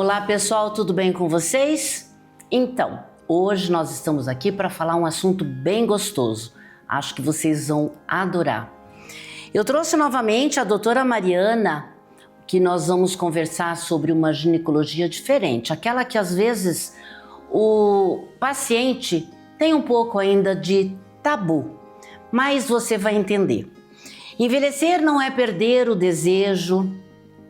Olá pessoal, tudo bem com vocês? Então, hoje nós estamos aqui para falar um assunto bem gostoso. Acho que vocês vão adorar. Eu trouxe novamente a doutora Mariana, que nós vamos conversar sobre uma ginecologia diferente, aquela que às vezes o paciente tem um pouco ainda de tabu, mas você vai entender. Envelhecer não é perder o desejo,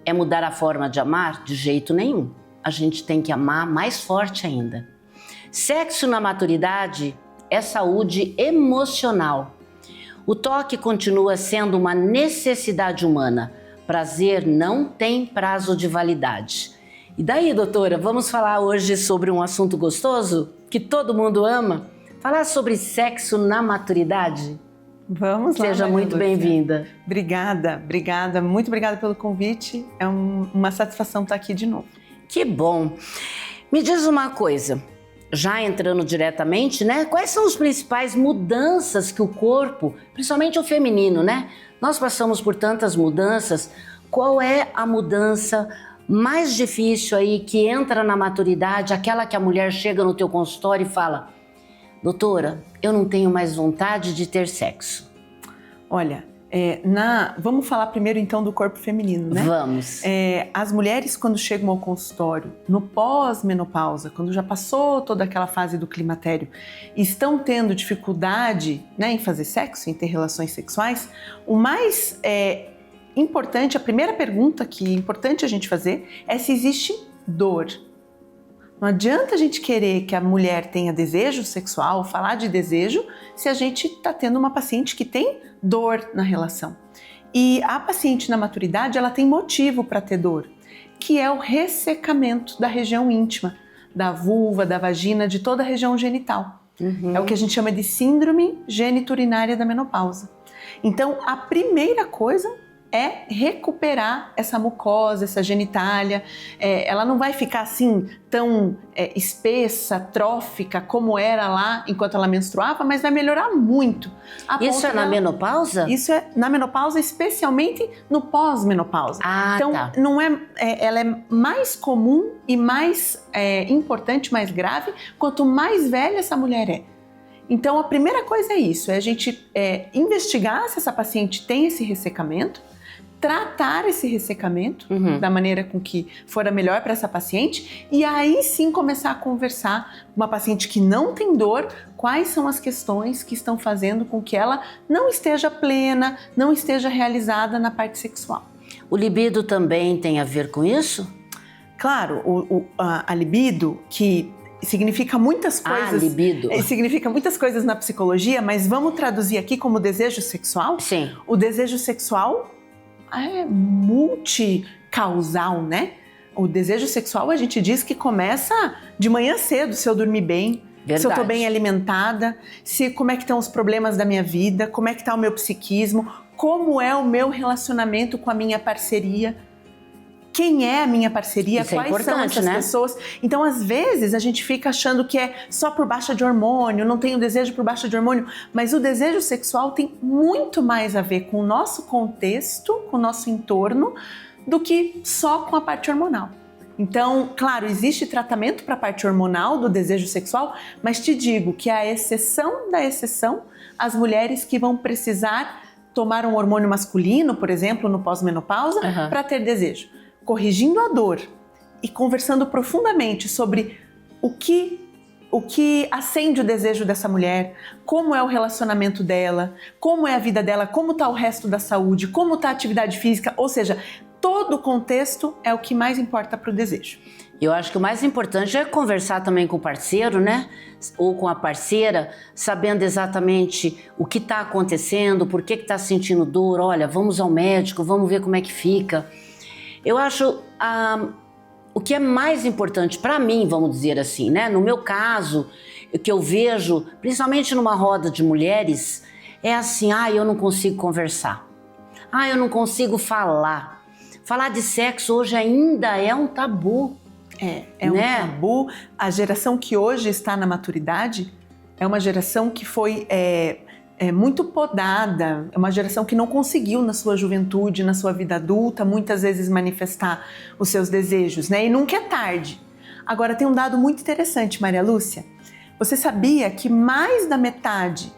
é mudar a forma de amar? De jeito nenhum. A gente tem que amar mais forte ainda. Sexo na maturidade é saúde emocional. O toque continua sendo uma necessidade humana. Prazer não tem prazo de validade. E daí, doutora, vamos falar hoje sobre um assunto gostoso que todo mundo ama? Falar sobre sexo na maturidade? Vamos lá. Seja muito bem-vinda. Obrigada. Muito obrigada pelo convite. É uma satisfação estar aqui de novo. Que bom. Me diz uma coisa, já entrando diretamente, né? Quais são as principais mudanças que o corpo, principalmente o feminino, né? Nós passamos por tantas mudanças. Qual é a mudança mais difícil aí que entra na maturidade, aquela que a mulher chega no teu consultório e fala: doutora, eu não tenho mais vontade de ter sexo? Olha, vamos falar primeiro então do corpo feminino, né? Vamos. As mulheres, quando chegam ao consultório, no pós-menopausa, quando já passou toda aquela fase do climatério, estão tendo dificuldade, né, em fazer sexo, em ter relações sexuais, o mais importante, a primeira pergunta que é importante a gente fazer é se existe dor. Não adianta a gente querer que a mulher tenha desejo sexual, falar de desejo, se a gente está tendo uma paciente que tem dor na relação. E a paciente na maturidade, ela tem motivo para ter dor, que é o ressecamento da região íntima, da vulva, da vagina, de toda a região genital. É o que a gente chama de síndrome geniturinária da menopausa. Então, a primeira coisa é recuperar essa mucosa, essa genitália. Ela não vai ficar assim tão espessa, trófica como era lá enquanto ela menstruava, mas vai melhorar muito. Isso é na menopausa? Isso é na menopausa, especialmente no pós-menopausa. Então, tá. Ela é mais comum e mais importante, mais grave, quanto mais velha essa mulher é. Então, a primeira coisa é isso, é a gente investigar se essa paciente tem esse ressecamento, tratar esse ressecamento da maneira com que for a melhor para essa paciente e aí sim começar a conversar com uma paciente que não tem dor, quais são as questões que estão fazendo com que ela não esteja plena, não esteja realizada na parte sexual. O libido também tem a ver com isso? Claro, a libido, que significa muitas coisas. Libido. Significa muitas coisas na psicologia, mas vamos traduzir aqui como desejo sexual? Sim. O desejo sexual é multicausal, né? O desejo sexual a gente diz que começa de manhã cedo, se eu dormir bem, Verdade. se eu tô bem alimentada, como é que estão os problemas da minha vida, como é que tá o meu psiquismo, como é o meu relacionamento com a minha parceria. Quem é a minha parceria, isso quais são essas pessoas. Então, às vezes, a gente fica achando que é só por baixa de hormônio, não tem o desejo por baixa de hormônio, mas o desejo sexual tem muito mais a ver com o nosso contexto, com o nosso entorno, do que só com a parte hormonal. Então, claro, existe tratamento para a parte hormonal do desejo sexual, mas te digo que a exceção da exceção, as mulheres que vão precisar tomar um hormônio masculino, por exemplo, no pós-menopausa, para ter desejo. Corrigindo a dor e conversando profundamente sobre o que acende o desejo dessa mulher, como é o relacionamento dela, como é a vida dela, como está o resto da saúde, como está a atividade física, ou seja, todo o contexto é o que mais importa para o desejo. Eu acho que o mais importante é conversar também com o parceiro, né? Ou com a parceira, sabendo exatamente o que está acontecendo, por que está sentindo dor. Olha, vamos ao médico, vamos ver como é que fica. Eu acho o que é mais importante para mim, vamos dizer assim, né? No meu caso, o que eu vejo, principalmente numa roda de mulheres, é assim: eu não consigo conversar. Eu não consigo falar. Falar de sexo hoje ainda é um tabu. É um tabu. A geração que hoje está na maturidade é uma geração que foi muito podada, é uma geração que não conseguiu na sua juventude, na sua vida adulta, muitas vezes manifestar os seus desejos, né? E nunca é tarde. Agora tem um dado muito interessante, Maria Lúcia. Você sabia que mais da metade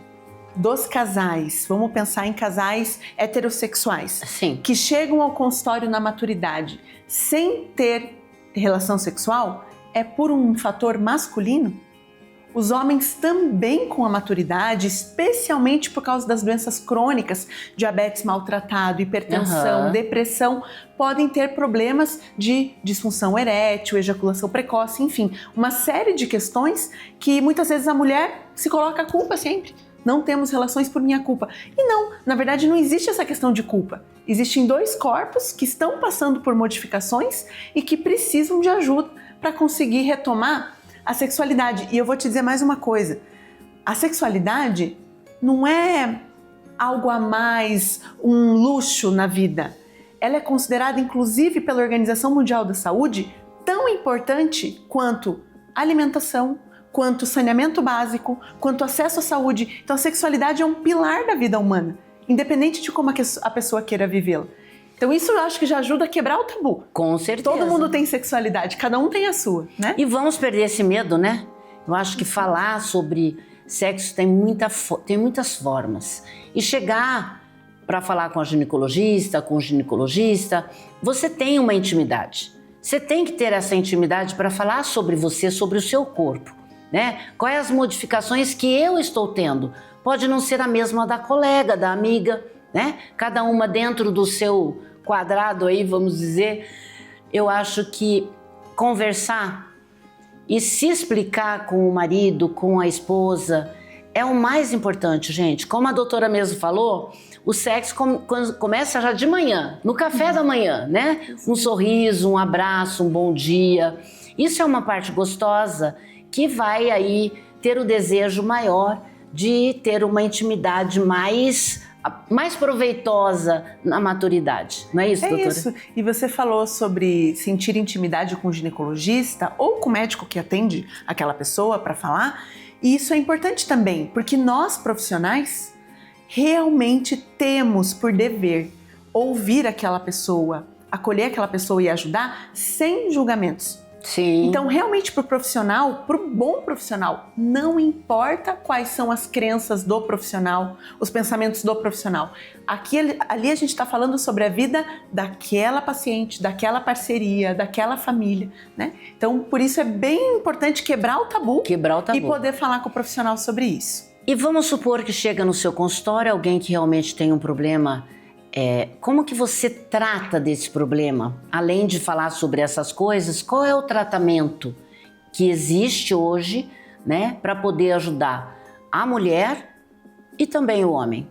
dos casais, vamos pensar em casais heterossexuais, Sim. que chegam ao consultório na maturidade sem ter relação sexual, é por um fator masculino? Os homens também com a maturidade, especialmente por causa das doenças crônicas, diabetes maltratado, hipertensão, depressão, podem ter problemas de disfunção erétil, ejaculação precoce, enfim, uma série de questões que muitas vezes a mulher se coloca a culpa sempre. Não temos relações por minha culpa. E não, na verdade não existe essa questão de culpa. Existem dois corpos que estão passando por modificações e que precisam de ajuda para conseguir retomar a sexualidade. E eu vou te dizer mais uma coisa. A sexualidade não é algo a mais, um luxo na vida. Ela é considerada, inclusive pela Organização Mundial da Saúde, tão importante quanto alimentação, quanto saneamento básico, quanto acesso à saúde. Então a sexualidade é um pilar da vida humana, independente de como a pessoa queira vivê-la. Então isso eu acho que já ajuda a quebrar o tabu. Com certeza. Todo mundo tem sexualidade, cada um tem a sua, né? E vamos perder esse medo, né? Eu acho que falar sobre sexo tem muitas formas. E chegar para falar com a ginecologista, com o ginecologista, você tem uma intimidade. Você tem que ter essa intimidade para falar sobre você, sobre o seu corpo, né? Quais as modificações que eu estou tendo? Pode não ser a mesma da colega, da amiga, né? Cada uma dentro do seu quadrado aí, vamos dizer. Eu acho que conversar e se explicar com o marido, com a esposa, é o mais importante, gente. Como a doutora mesmo falou, o sexo começa já de manhã, no café da manhã, né? Um sorriso, um abraço, um bom dia. Isso é uma parte gostosa que vai aí ter o desejo maior de ter uma intimidade mais proveitosa na maturidade. Não é isso, doutora? É isso. E você falou sobre sentir intimidade com o ginecologista ou com o médico que atende aquela pessoa para falar. E isso é importante também, porque nós profissionais realmente temos por dever ouvir aquela pessoa, acolher aquela pessoa e ajudar sem julgamentos. Sim. Então, realmente, para o profissional, para o bom profissional, não importa quais são as crenças do profissional, os pensamentos do profissional. Ali a gente está falando sobre a vida daquela paciente, daquela parceria, daquela família, né? Então, por isso é bem importante quebrar o tabu e poder falar com o profissional sobre isso. E vamos supor que chega no seu consultório alguém que realmente tem um problema. Como que você trata desse problema? Além de falar sobre essas coisas, qual é o tratamento que existe hoje, né, para poder ajudar a mulher e também o homem?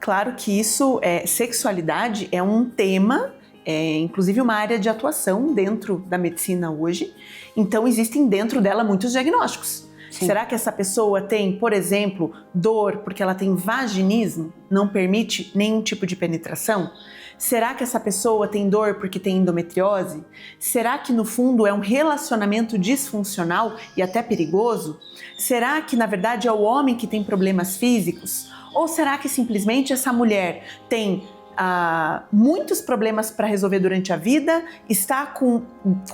Claro que isso, sexualidade é um tema, inclusive uma área de atuação dentro da medicina hoje. Então existem dentro dela muitos diagnósticos. Sim. Será que essa pessoa tem, por exemplo, dor porque ela tem vaginismo, não permite nenhum tipo de penetração? Será que essa pessoa tem dor porque tem endometriose? Será que no fundo é um relacionamento disfuncional e até perigoso? Será que na verdade é o homem que tem problemas físicos? Ou será que simplesmente essa mulher tem muitos problemas para resolver durante a vida, está com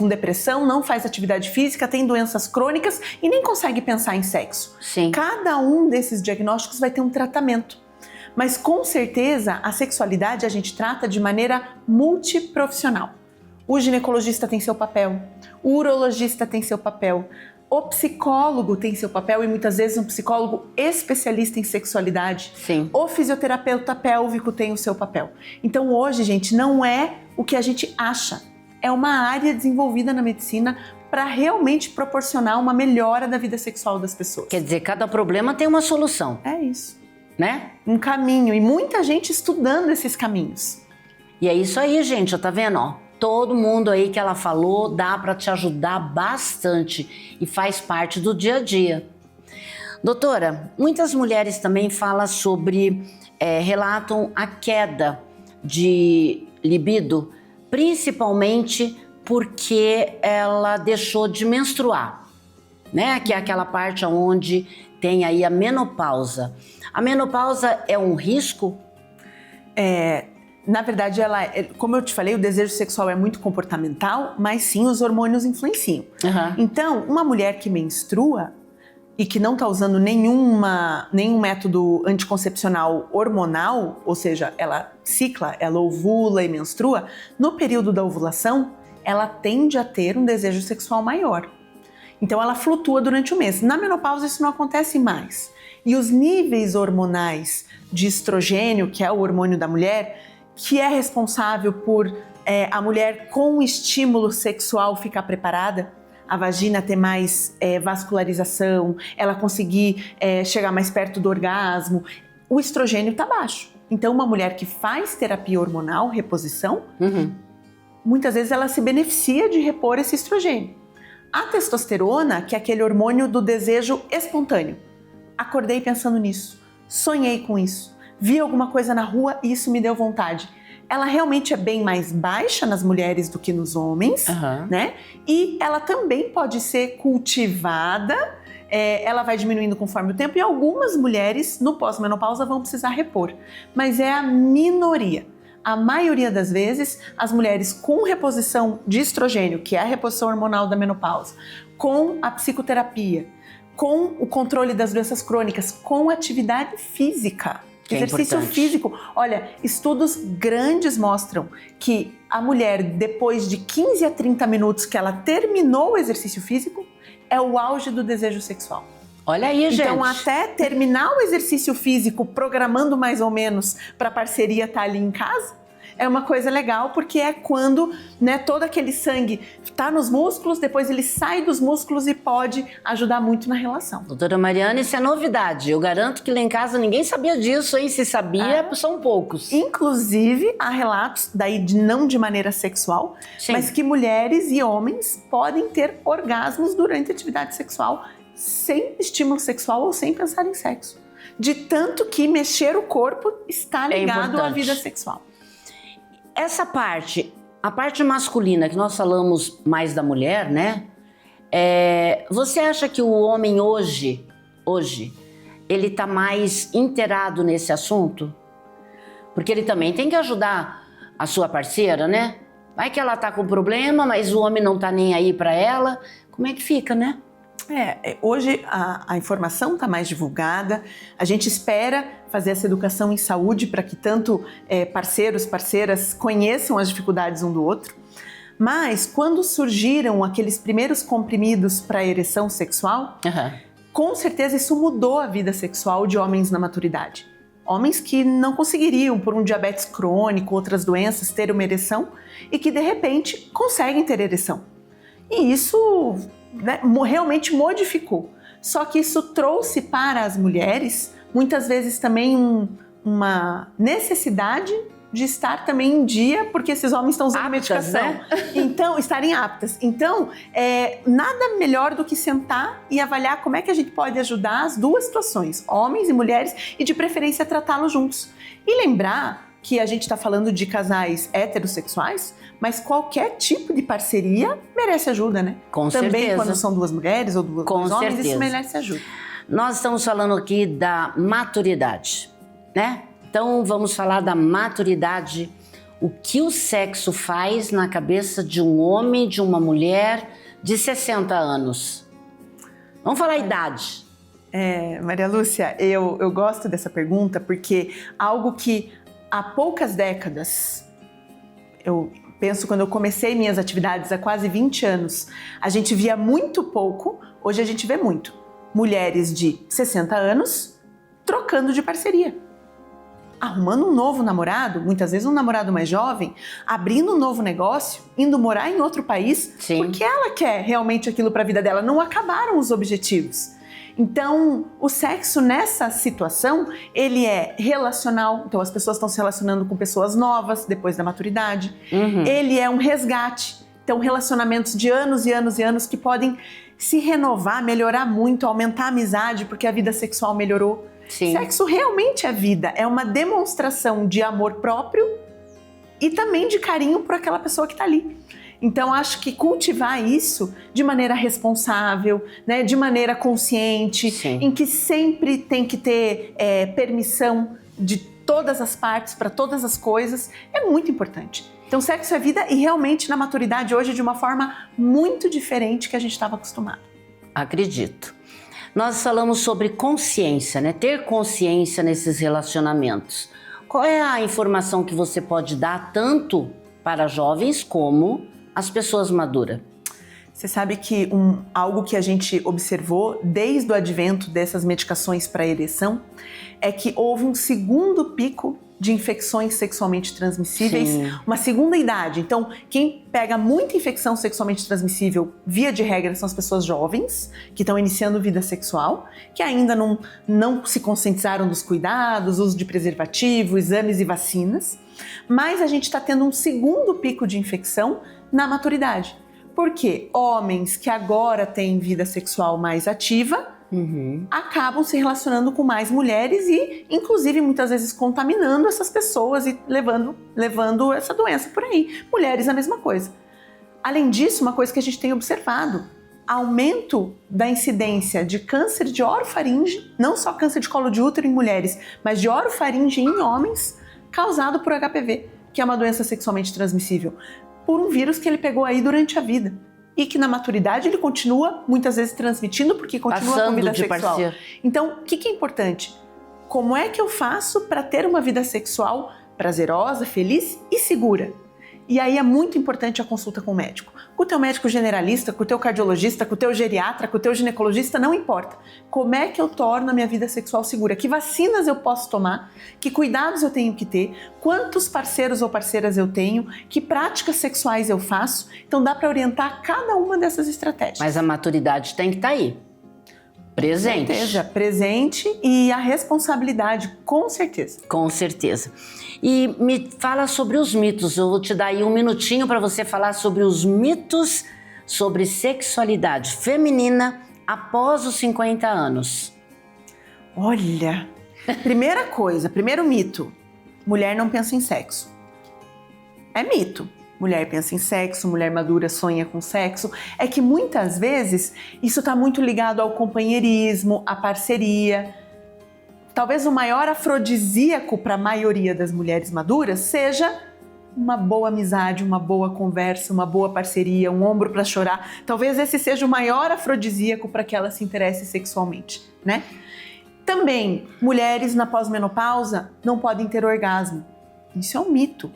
depressão, não faz atividade física, tem doenças crônicas e nem consegue pensar em sexo? Sim. Cada um desses diagnósticos vai ter um tratamento. Mas com certeza a sexualidade a gente trata de maneira multiprofissional. O ginecologista tem seu papel, o urologista tem seu papel, o psicólogo tem seu papel e muitas vezes um psicólogo especialista em sexualidade. Sim. O fisioterapeuta pélvico tem o seu papel. Então hoje, gente, não é o que a gente acha. É uma área desenvolvida na medicina para realmente proporcionar uma melhora da vida sexual das pessoas. Quer dizer, cada problema tem uma solução. É isso. Né? Um caminho e muita gente estudando esses caminhos. E é isso aí, gente, ó, tá vendo, ó? Todo mundo aí que ela falou dá para te ajudar bastante e faz parte do dia a dia. Doutora, muitas mulheres também falam sobre, relatam a queda de libido, principalmente porque ela deixou de menstruar. né? Que é aquela parte onde tem aí a menopausa. A menopausa é um risco? Na verdade, como eu te falei, o desejo sexual é muito comportamental, mas sim os hormônios influenciam. Então, uma mulher que menstrua e que não está usando nenhum método anticoncepcional hormonal, ou seja, ela cicla, ela ovula e menstrua, no período da ovulação, ela tende a ter um desejo sexual maior. Então ela flutua durante o mês. Na menopausa isso não acontece mais. E os níveis hormonais de estrogênio, que é o hormônio da mulher, que é responsável por a mulher com estímulo sexual ficar preparada, a vagina ter mais vascularização, ela conseguir chegar mais perto do orgasmo, o estrogênio está baixo. Então uma mulher que faz terapia hormonal, reposição, muitas vezes ela se beneficia de repor esse estrogênio. A testosterona, que é aquele hormônio do desejo espontâneo. Acordei pensando nisso, sonhei com isso, vi alguma coisa na rua e isso me deu vontade. Ela realmente é bem mais baixa nas mulheres do que nos homens, né? E ela também pode ser cultivada, ela vai diminuindo conforme o tempo e algumas mulheres no pós-menopausa vão precisar repor, mas é a minoria. A maioria das vezes, as mulheres com reposição de estrogênio, que é a reposição hormonal da menopausa, com a psicoterapia, com o controle das doenças crônicas, com atividade física, exercício físico. Olha, estudos grandes mostram que a mulher, depois de 15 a 30 minutos que ela terminou o exercício físico, é o auge do desejo sexual. Olha aí, gente. Então, até terminar o exercício físico, programando mais ou menos para a parceria estar ali em casa, é uma coisa legal, porque é quando, né, todo aquele sangue está nos músculos, depois ele sai dos músculos e pode ajudar muito na relação. Doutora Mariana, isso é novidade. Eu garanto que lá em casa ninguém sabia disso, hein? Se sabia, são poucos. Inclusive, há relatos, daí não de maneira sexual, mas que mulheres e homens podem ter orgasmos durante a atividade sexual sem estímulo sexual ou sem pensar em sexo. De tanto que mexer o corpo está ligado à vida sexual. Essa parte, a parte masculina, que nós falamos mais da mulher, né? Você acha que o homem hoje, ele tá mais inteirado nesse assunto? Porque ele também tem que ajudar a sua parceira, né? Vai que ela tá com problema, mas o homem não tá nem aí pra ela. Como é que fica, né? Hoje a informação está mais divulgada, a gente espera fazer essa educação em saúde para que tanto parceiros, parceiras conheçam as dificuldades um do outro, mas quando surgiram aqueles primeiros comprimidos para ereção sexual, com certeza isso mudou a vida sexual de homens na maturidade. Homens que não conseguiriam, por um diabetes crônico, outras doenças, ter uma ereção e que de repente conseguem ter ereção. E isso, né, realmente modificou. Só que isso trouxe para as mulheres, muitas vezes também uma necessidade de estar também em dia, porque esses homens estão usando medicação. Né? Então, estarem aptas. Então, nada melhor do que sentar e avaliar como é que a gente pode ajudar as duas situações, homens e mulheres, e de preferência tratá-los juntos. E lembrar que a gente está falando de casais heterossexuais, mas qualquer tipo de parceria merece ajuda, né? Com Também certeza. Quando são duas mulheres ou dois homens, isso merece ajuda. Nós estamos falando aqui da maturidade, né? Então vamos falar da maturidade, o que o sexo faz na cabeça de um homem, de uma mulher de 60 anos. Vamos falar a idade. Maria Lúcia, eu gosto dessa pergunta porque algo que há poucas décadas, eu penso quando eu comecei minhas atividades há quase 20 anos, a gente via muito pouco, hoje a gente vê muito. Mulheres de 60 anos trocando de parceria. Arrumando um novo namorado, muitas vezes um namorado mais jovem, abrindo um novo negócio, indo morar em outro país, porque ela quer realmente aquilo para a vida dela. Não acabaram os objetivos. Então, o sexo nessa situação, ele é relacional, então as pessoas estão se relacionando com pessoas novas depois da maturidade. Ele é um resgate, então relacionamentos de anos e anos e anos que podem se renovar, melhorar muito, aumentar a amizade porque a vida sexual melhorou. Sexo realmente é vida, é uma demonstração de amor próprio e também de carinho por aquela pessoa que está ali. Então, acho que cultivar isso de maneira responsável, né, de maneira consciente, Sim. em que sempre tem que ter permissão de todas as partes para todas as coisas, é muito importante. Então, sexo é vida e realmente na maturidade hoje de uma forma muito diferente que a gente estava acostumado. Acredito. Nós falamos sobre consciência, né? Ter consciência nesses relacionamentos. Qual é a informação que você pode dar tanto para jovens como as pessoas maduras? Você sabe que algo que a gente observou desde o advento dessas medicações para ereção é que houve um segundo pico de infecções sexualmente transmissíveis, Sim. uma segunda idade. Então, quem pega muita infecção sexualmente transmissível, via de regra, são as pessoas jovens, que estão iniciando vida sexual, que ainda não se conscientizaram dos cuidados, uso de preservativo, exames e vacinas. Mas a gente está tendo um segundo pico de infecção na maturidade. Porque homens que agora têm vida sexual mais ativa acabam se relacionando com mais mulheres e, inclusive, muitas vezes contaminando essas pessoas e levando essa doença por aí. Mulheres, a mesma coisa. Além disso, uma coisa que a gente tem observado, aumento da incidência de câncer de orofaringe, não só câncer de colo de útero em mulheres, mas de orofaringe em homens, causado por HPV, que é uma doença sexualmente transmissível, por um vírus que ele pegou aí durante a vida. E que na maturidade ele continua, muitas vezes, transmitindo, porque continua com vida sexual. Parceiro. Então, o que é importante? Como é que eu faço para ter uma vida sexual prazerosa, feliz e segura? E aí é muito importante a consulta com o médico. Com o teu médico generalista, com o teu cardiologista, com o teu geriatra, com o teu ginecologista, não importa. Como é que eu torno a minha vida sexual segura? Que vacinas eu posso tomar? Que cuidados eu tenho que ter? Quantos parceiros ou parceiras eu tenho? Que práticas sexuais eu faço? Então dá para orientar cada uma dessas estratégias. Mas a maturidade tem que estar aí. Presente. Com certeza, presente e a responsabilidade, com certeza. Com certeza. E me fala sobre os mitos. Eu vou te dar aí um minutinho para você falar sobre os mitos sobre sexualidade feminina após os 50 anos. Olha, primeiro mito, mulher não pensa em sexo. É mito. Mulher pensa em sexo, mulher madura sonha com sexo. É que muitas vezes isso está muito ligado ao companheirismo, à parceria. Talvez o maior afrodisíaco para a maioria das mulheres maduras seja uma boa amizade, uma boa conversa, uma boa parceria, um ombro para chorar. Talvez esse seja o maior afrodisíaco para que ela se interesse sexualmente, né? Também, mulheres na pós-menopausa não podem ter orgasmo. Isso é um mito.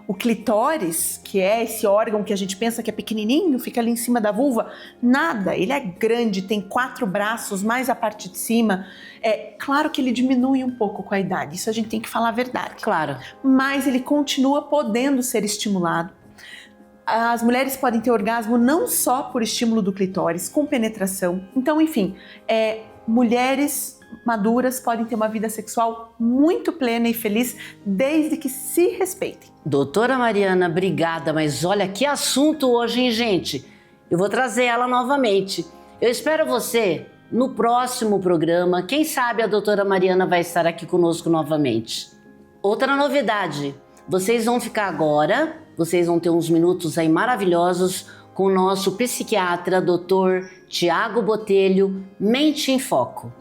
O clitóris, que é esse órgão que a gente pensa que é pequenininho, fica ali em cima da vulva, nada, ele é grande, tem 4 braços, mais a parte de cima. É claro que ele diminui um pouco com a idade, isso a gente tem que falar a verdade. Claro. Mas ele continua podendo ser estimulado. As mulheres podem ter orgasmo não só por estímulo do clitóris, com penetração. Então, enfim, mulheres maduras podem ter uma vida sexual muito plena e feliz, desde que se respeitem. Doutora Mariana, obrigada, mas olha que assunto hoje, hein, gente? Eu vou trazer ela novamente. Eu espero você no próximo programa. Quem sabe a doutora Mariana vai estar aqui conosco novamente. Outra novidade, vocês vão ficar agora, vocês vão ter uns minutos aí maravilhosos com o nosso psiquiatra, doutor Tiago Botelho, Mente em Foco.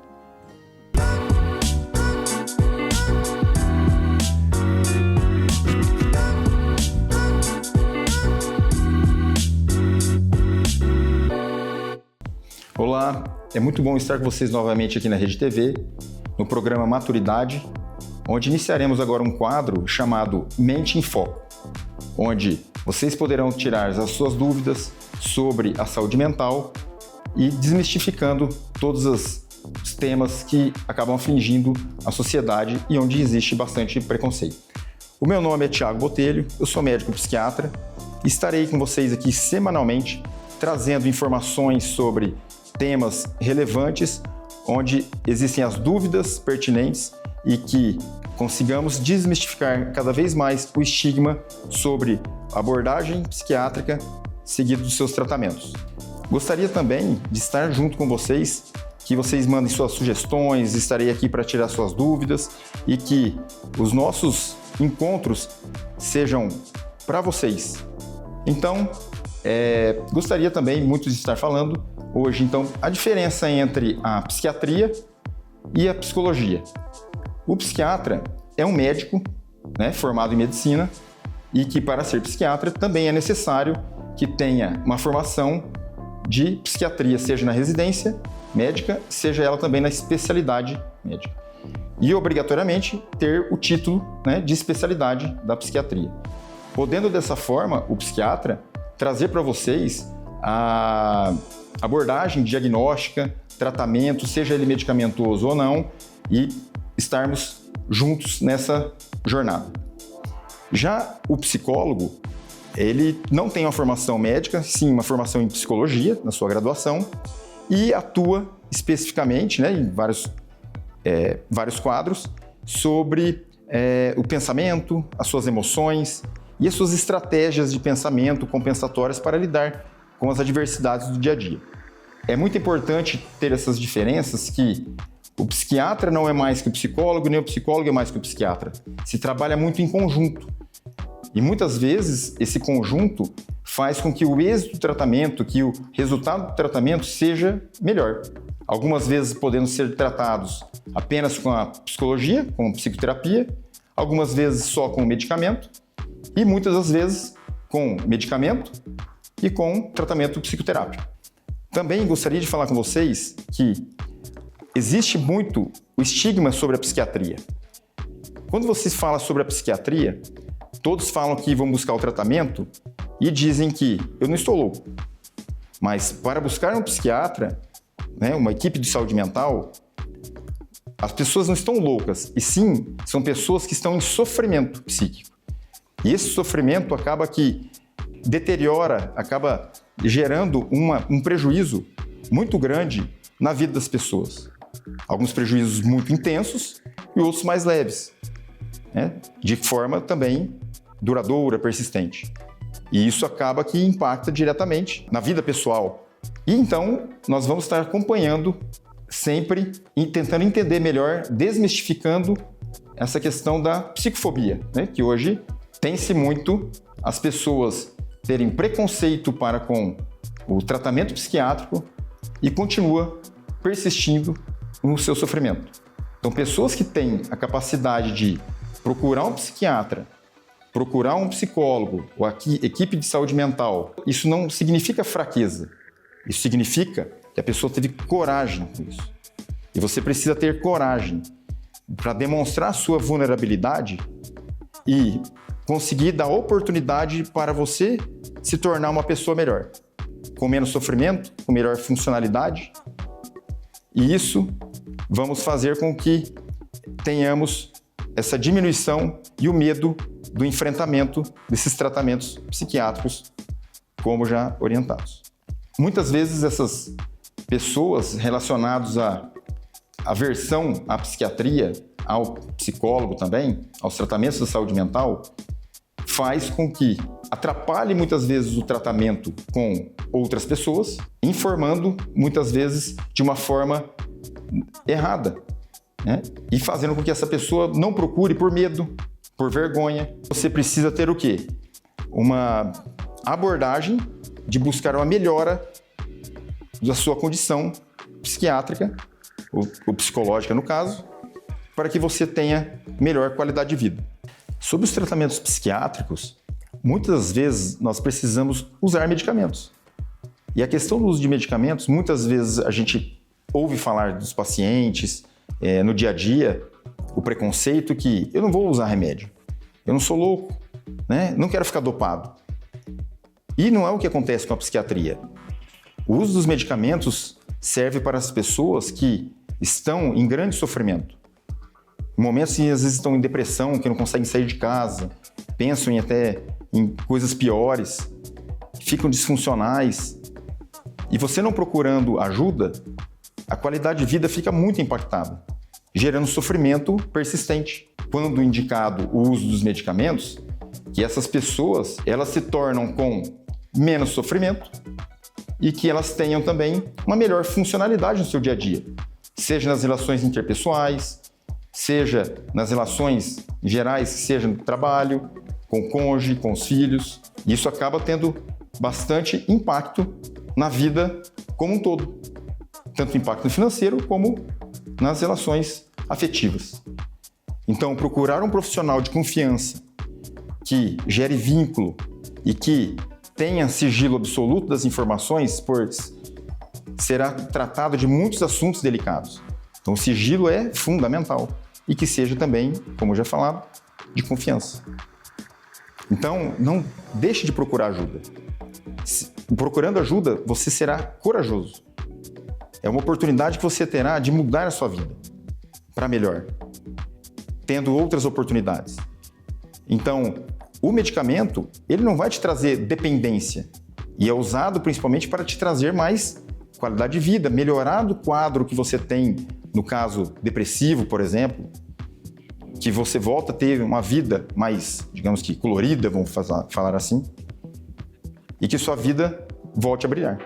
Olá, é muito bom estar com vocês novamente aqui na Rede TV, no programa Maturidade, onde iniciaremos agora um quadro chamado Mente em Foco, onde vocês poderão tirar as suas dúvidas sobre a saúde mental e desmistificando todos os temas que acabam afligindo a sociedade e onde existe bastante preconceito. O meu nome é Tiago Botelho, eu sou médico psiquiatra e estarei com vocês aqui semanalmente trazendo informações sobre temas relevantes, onde existem as dúvidas pertinentes e que consigamos desmistificar cada vez mais o estigma sobre abordagem psiquiátrica seguido dos seus tratamentos. Gostaria também de estar junto com vocês, que vocês mandem suas sugestões, estarei aqui para tirar suas dúvidas e que os nossos encontros sejam para vocês. Então, Gostaria também muito de estar falando hoje, então, a diferença entre a psiquiatria e a psicologia. O psiquiatra é um médico, né, formado em medicina e que, para ser psiquiatra, também é necessário que tenha uma formação de psiquiatria, seja na residência médica, seja ela também na especialidade médica. E, obrigatoriamente, ter o título, né, de especialidade da psiquiatria. Podendo, dessa forma, o psiquiatra trazer para vocês a abordagem diagnóstica, tratamento, seja ele medicamentoso ou não, e estarmos juntos nessa jornada. Já o psicólogo, ele não tem uma formação médica, sim uma formação em psicologia na sua graduação e atua especificamente, né, em vários quadros sobre o pensamento, as suas emoções e as suas estratégias de pensamento compensatórias para lidar com as adversidades do dia a dia. É muito importante ter essas diferenças, que o psiquiatra não é mais que o psicólogo, nem o psicólogo é mais que o psiquiatra. Se trabalha muito em conjunto. E muitas vezes esse conjunto faz com que o êxito do tratamento, que o resultado do tratamento seja melhor. Algumas vezes podendo ser tratados apenas com a psicologia, com a psicoterapia, algumas vezes só com o medicamento e muitas das vezes com medicamento e com tratamento psicoterápico. Também gostaria de falar com vocês que existe muito o estigma sobre a psiquiatria. Quando você fala sobre a psiquiatria, todos falam que vão buscar o tratamento e dizem que eu não estou louco. Mas para buscar um psiquiatra, né, uma equipe de saúde mental, as pessoas não estão loucas, e sim são pessoas que estão em sofrimento psíquico. E esse sofrimento acaba que deteriora, acaba gerando um prejuízo muito grande na vida das pessoas. Alguns prejuízos muito intensos e outros mais leves, né, de forma também duradoura, persistente. E isso acaba que impacta diretamente na vida pessoal. E então, nós vamos estar acompanhando sempre e tentando entender melhor, desmistificando essa questão da psicofobia, né? Que hoje tem-se muito as pessoas terem preconceito para com o tratamento psiquiátrico e continua persistindo no seu sofrimento. Então, pessoas que têm a capacidade de procurar um psiquiatra, procurar um psicólogo ou equipe de saúde mental, isso não significa fraqueza. Isso significa que a pessoa teve coragem com isso. E você precisa ter coragem para demonstrar a sua vulnerabilidade e conseguir dar oportunidade para você se tornar uma pessoa melhor, com menos sofrimento, com melhor funcionalidade. E isso vamos fazer com que tenhamos essa diminuição e o medo do enfrentamento desses tratamentos psiquiátricos, como já orientados. Muitas vezes essas pessoas relacionadas à aversão à psiquiatria, ao psicólogo também, aos tratamentos da saúde mental, faz com que atrapalhe muitas vezes o tratamento com outras pessoas, informando muitas vezes de uma forma errada, né? E fazendo com que essa pessoa não procure por medo, por vergonha. Você precisa ter o quê? Uma abordagem de buscar uma melhora da sua condição psiquiátrica, ou psicológica no caso, para que você tenha melhor qualidade de vida. Sobre os tratamentos psiquiátricos, muitas vezes nós precisamos usar medicamentos. E a questão do uso de medicamentos, muitas vezes a gente ouve falar dos pacientes, no dia a dia, o preconceito que eu não vou usar remédio, eu não sou louco, né? Não quero ficar dopado. E não é o que acontece com a psiquiatria. O uso dos medicamentos serve para as pessoas que estão em grande sofrimento. Em momentos que às vezes estão em depressão, que não conseguem sair de casa, pensam até em coisas piores, ficam disfuncionais. E você não procurando ajuda, a qualidade de vida fica muito impactada, gerando sofrimento persistente. Quando indicado o uso dos medicamentos, que essas pessoas elas se tornam com menos sofrimento e que elas tenham também uma melhor funcionalidade no seu dia a dia, seja nas relações interpessoais, seja nas relações gerais, seja no trabalho, com o cônjuge, com os filhos. Isso acaba tendo bastante impacto na vida como um todo. Tanto impacto financeiro como nas relações afetivas. Então, procurar um profissional de confiança que gere vínculo e que tenha sigilo absoluto das informações, pois será tratado de muitos assuntos delicados. Então, o sigilo é fundamental e que seja também, como já falado, de confiança. Então, não deixe de procurar ajuda. Procurando ajuda, você será corajoso. É uma oportunidade que você terá de mudar a sua vida para melhor, tendo outras oportunidades. Então, o medicamento, ele não vai te trazer dependência e é usado principalmente para te trazer mais qualidade de vida, melhorar do quadro que você tem, no caso depressivo, por exemplo, que você volta a ter uma vida mais, digamos que colorida, vamos falar assim, e que sua vida volte a brilhar.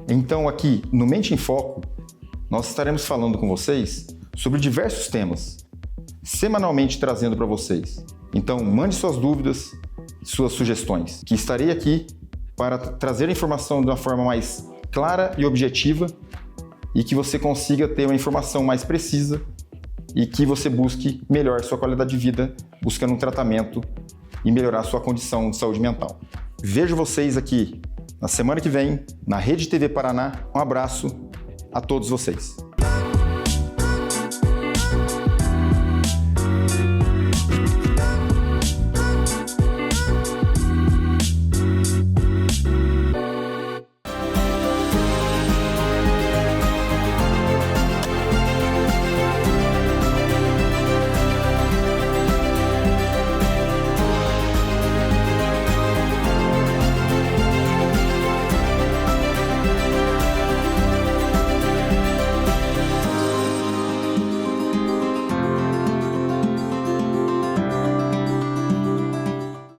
Então aqui no Mente em Foco, nós estaremos falando com vocês sobre diversos temas, semanalmente trazendo para vocês. Então mande suas dúvidas, suas sugestões, que estarei aqui para trazer a informação de uma forma mais clara e objetiva e que você consiga ter uma informação mais precisa e que você busque melhorar sua qualidade de vida, buscando um tratamento e melhorar sua condição de saúde mental. Vejo vocês aqui na semana que vem, na Rede TV Paraná. Um abraço a todos vocês.